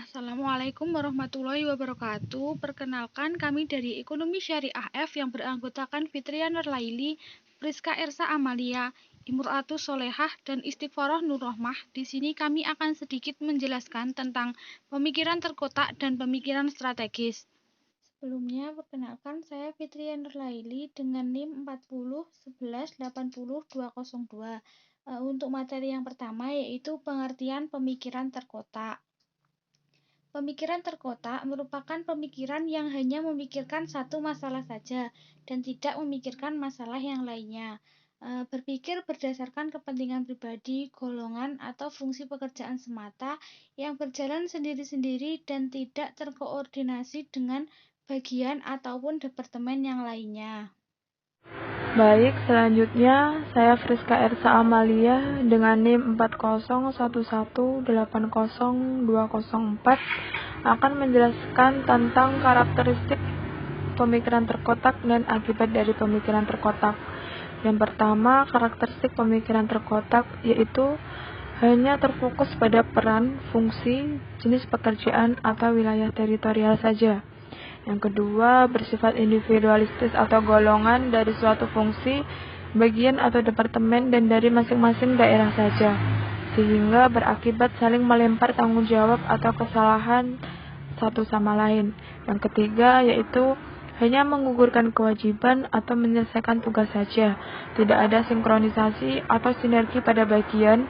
Assalamualaikum warahmatullahi wabarakatuh. Perkenalkan, kami dari Ekonomi Syariah F yang beranggotakan Fitria Nurlaili, Priska Ersa Amalia, Imro'atus Solehah, dan Istighfaroh Nur Rohmah. Di sini kami akan sedikit menjelaskan tentang pemikiran terkotak dan pemikiran strategis. Sebelumnya, perkenalkan saya Fitria Nurlaili dengan NIM 4011800202. Untuk materi yang pertama yaitu pengertian pemikiran terkotak. Pemikiran terkotak merupakan pemikiran yang hanya memikirkan satu masalah saja dan tidak memikirkan masalah yang lainnya. Berpikir berdasarkan kepentingan pribadi, golongan, atau fungsi pekerjaan semata yang berjalan sendiri-sendiri dan tidak terkoordinasi dengan bagian ataupun departemen yang lainnya. Baik, selanjutnya saya Friska Ersa Amalia dengan NIM 4011802004 akan menjelaskan tentang karakteristik pemikiran terkotak dan akibat dari pemikiran terkotak. Yang pertama, karakteristik pemikiran terkotak yaitu hanya terfokus pada peran, fungsi, jenis pekerjaan, atau wilayah teritorial saja. Yang kedua, bersifat individualistis atau golongan dari suatu fungsi, bagian atau departemen dan dari masing-masing daerah saja, sehingga berakibat saling melempar tanggung jawab atau kesalahan satu sama lain. Yang ketiga, yaitu hanya menggugurkan kewajiban atau menyelesaikan tugas saja, tidak ada sinkronisasi atau sinergi pada bagian,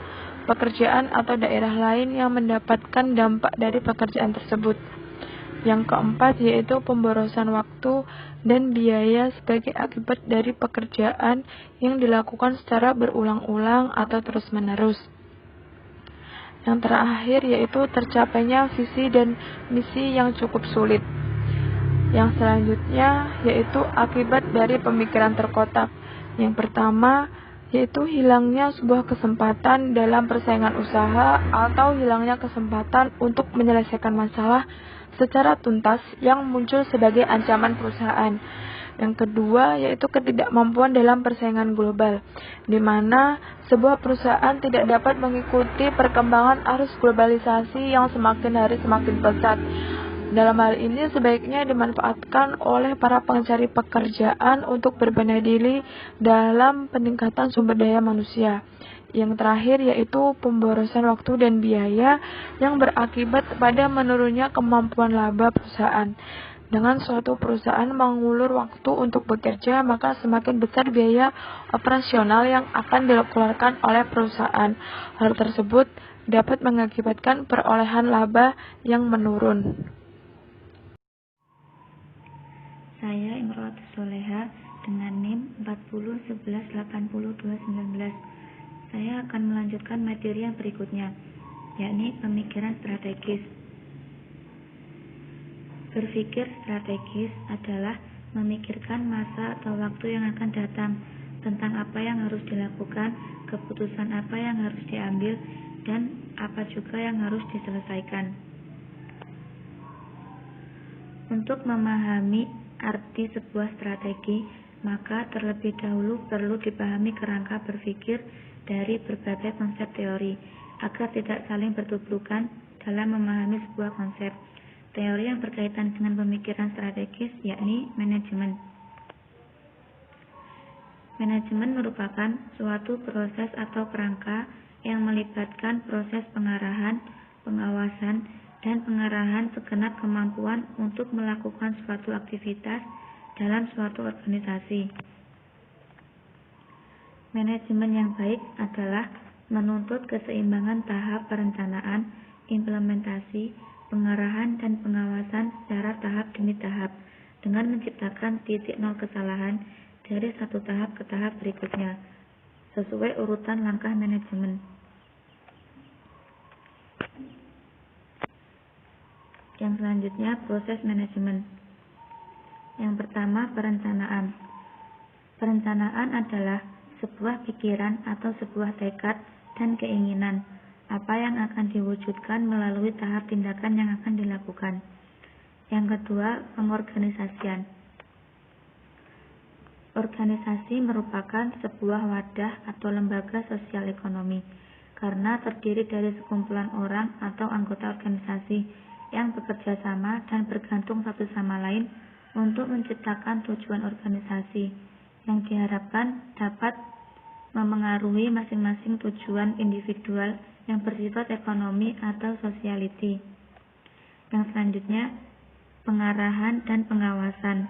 pekerjaan atau daerah lain yang mendapatkan dampak dari pekerjaan tersebut. Yang keempat yaitu pemborosan waktu dan biaya sebagai akibat dari pekerjaan yang dilakukan secara berulang-ulang atau terus-menerus. Yang terakhir yaitu tercapainya visi dan misi yang cukup sulit. Yang selanjutnya yaitu akibat dari pemikiran terkotak. Yang pertama yaitu hilangnya sebuah kesempatan dalam persaingan usaha atau hilangnya kesempatan untuk menyelesaikan masalah secara tuntas yang muncul sebagai ancaman perusahaan. Yang kedua yaitu ketidakmampuan dalam persaingan global, di mana sebuah perusahaan tidak dapat mengikuti perkembangan arus globalisasi yang semakin hari semakin pesat. Dalam hal ini sebaiknya dimanfaatkan oleh para pencari pekerjaan untuk berbenah diri dalam peningkatan sumber daya manusia. Yang terakhir yaitu pemborosan waktu dan biaya yang berakibat pada menurunnya kemampuan laba perusahaan. Dengan suatu perusahaan mengulur waktu untuk bekerja, maka semakin besar biaya operasional yang akan dikeluarkan oleh perusahaan. Hal tersebut dapat mengakibatkan perolehan laba yang menurun. Saya Imro'atus Solehah dengan NIM 4011802219. Saya akan melanjutkan materi yang berikutnya, yakni pemikiran strategis. Berpikir strategis adalah memikirkan masa atau waktu yang akan datang, tentang apa yang harus dilakukan, keputusan apa yang harus diambil, dan apa juga yang harus diselesaikan. Untuk memahami arti sebuah strategi, maka terlebih dahulu perlu dipahami kerangka berpikir dari berbagai konsep teori, agar tidak saling bertubrukan dalam memahami sebuah konsep. Teori yang berkaitan dengan pemikiran strategis yakni manajemen. Manajemen merupakan suatu proses atau kerangka yang melibatkan proses pengarahan, pengawasan, dan pengarahan segenap kemampuan untuk melakukan suatu aktivitas dalam suatu organisasi. Manajemen yang baik adalah menuntut keseimbangan tahap perencanaan, implementasi, pengarahan, dan pengawasan secara tahap demi tahap, dengan menciptakan titik nol kesalahan dari satu tahap ke tahap berikutnya, sesuai urutan langkah manajemen. Yang selanjutnya, proses manajemen. Yang pertama, perencanaan. Perencanaan adalah sebuah pikiran atau sebuah tekad dan keinginan, apa yang akan diwujudkan melalui tahap tindakan yang akan dilakukan. Yang kedua, pengorganisasian. Organisasi merupakan sebuah wadah atau lembaga sosial ekonomi, karena terdiri dari sekumpulan orang atau anggota organisasi yang bekerja sama dan bergantung satu sama lain untuk menciptakan tujuan organisasi yang diharapkan dapat memengaruhi masing-masing tujuan individual yang bersifat ekonomi atau sociality. Yang selanjutnya, pengarahan dan pengawasan.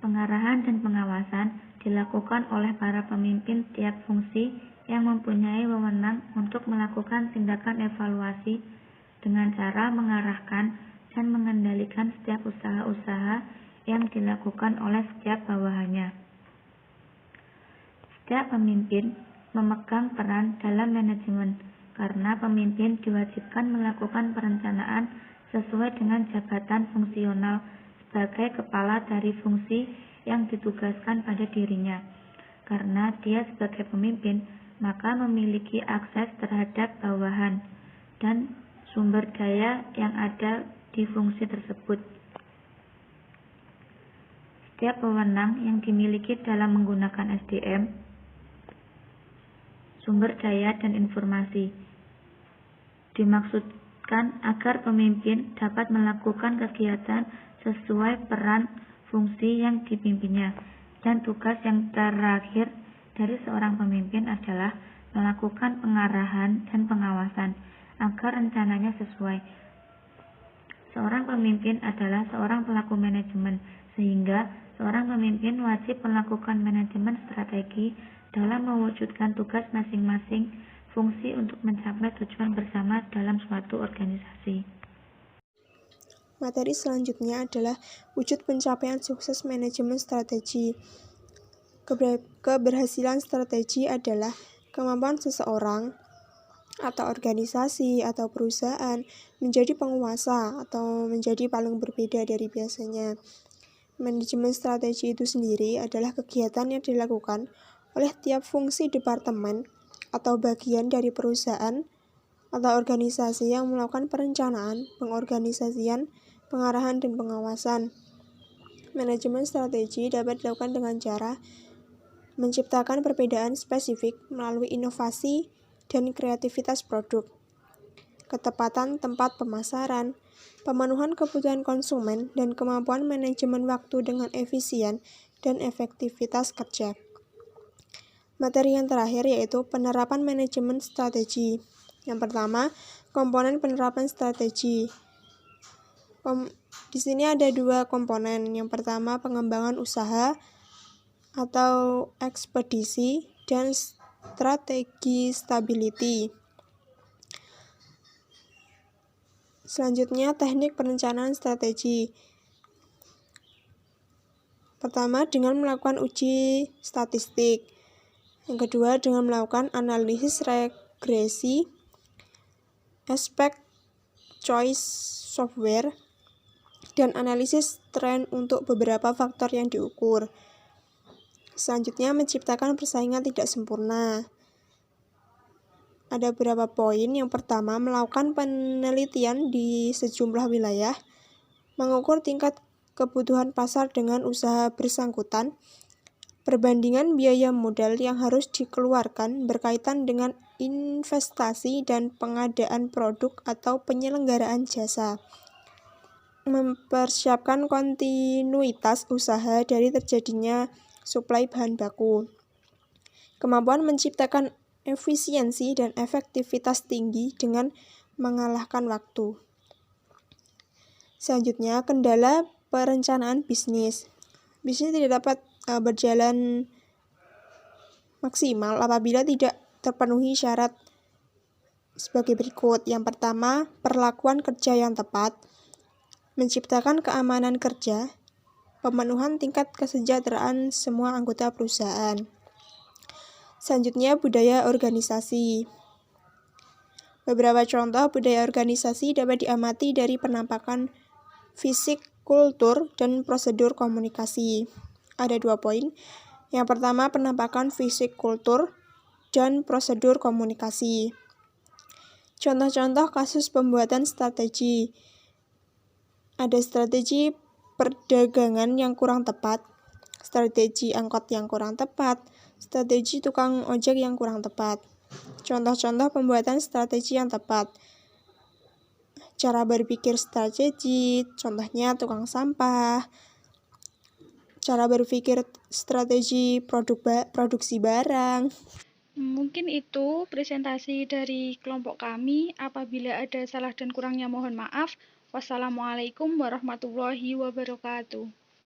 Pengarahan dan pengawasan dilakukan oleh para pemimpin tiap fungsi yang mempunyai wewenang untuk melakukan tindakan evaluasi dengan cara mengarahkan dan mengendalikan setiap usaha-usaha yang dilakukan oleh setiap bawahannya. Setiap pemimpin memegang peran dalam manajemen karena pemimpin diwajibkan melakukan perencanaan sesuai dengan jabatan fungsional sebagai kepala dari fungsi yang ditugaskan pada dirinya. Karena dia sebagai pemimpin, maka memiliki akses terhadap bawahan dan sumber daya yang ada di fungsi tersebut. Setiap wewenang yang dimiliki dalam menggunakan SDM, sumber daya dan informasi, dimaksudkan agar pemimpin dapat melakukan kegiatan sesuai peran fungsi yang dipimpinnya. Dan tugas yang terakhir dari seorang pemimpin adalah melakukan pengarahan dan pengawasan agar rencananya sesuai. Seorang pemimpin adalah seorang pelaku manajemen, sehingga seorang pemimpin wajib melakukan manajemen strategi dalam mewujudkan tugas masing-masing fungsi untuk mencapai tujuan bersama dalam suatu organisasi. Materi selanjutnya adalah wujud pencapaian sukses manajemen strategi. Keberhasilan strategi adalah kemampuan seseorang atau organisasi atau perusahaan menjadi penguasa atau menjadi paling berbeda dari biasanya. Manajemen strategi itu sendiri adalah kegiatan yang dilakukan oleh tiap fungsi departemen atau bagian dari perusahaan atau organisasi yang melakukan perencanaan, pengorganisasian, pengarahan, dan pengawasan. Manajemen strategi dapat dilakukan dengan cara menciptakan perbedaan spesifik melalui inovasi dan kreativitas produk, ketepatan tempat pemasaran, pemenuhan kebutuhan konsumen, dan kemampuan manajemen waktu dengan efisien dan efektivitas kerja. Materi yang terakhir yaitu penerapan manajemen strategi. Yang pertama, komponen penerapan strategi. Di sini ada dua komponen. Yang pertama, pengembangan usaha atau ekspedisi dan strategi stability. Selanjutnya, teknik perencanaan strategi. Pertama, dengan melakukan uji statistik. Yang kedua, dengan melakukan analisis regresi, aspek choice software, dan analisis tren untuk beberapa faktor yang diukur. Selanjutnya, menciptakan persaingan tidak sempurna. Ada beberapa poin. Yang pertama, melakukan penelitian di sejumlah wilayah, mengukur tingkat kebutuhan pasar dengan usaha bersangkutan, perbandingan biaya modal yang harus dikeluarkan berkaitan dengan investasi dan pengadaan produk atau penyelenggaraan jasa, mempersiapkan kontinuitas usaha dari terjadinya suplai bahan baku, kemampuan menciptakan efisiensi dan efektivitas tinggi dengan mengalahkan waktu. Selanjutnya, kendala perencanaan bisnis. Bisnis tidak dapat berjalan maksimal apabila tidak terpenuhi syarat sebagai berikut. Yang pertama, perlakuan kerja yang tepat, menciptakan keamanan kerja, pemenuhan tingkat kesejahteraan semua anggota perusahaan. Selanjutnya, budaya organisasi. Beberapa contoh budaya organisasi dapat diamati dari penampakan fisik, kultur, dan prosedur komunikasi. Ada 2 poin. Yang pertama, penampakan fisik, kultur, dan prosedur komunikasi. Contoh-contoh kasus pembuatan strategi. Ada strategi perdagangan yang kurang tepat, strategi angkot yang kurang tepat, strategi tukang ojek yang kurang tepat. Contoh-contoh pembuatan strategi yang tepat. cara berpikir strategi, contohnya tukang sampah, cara berpikir strategi produksi barang. Mungkin itu presentasi dari kelompok kami. Apabila ada salah dan kurangnya mohon maaf. Wassalamualaikum warahmatullahi wabarakatuh.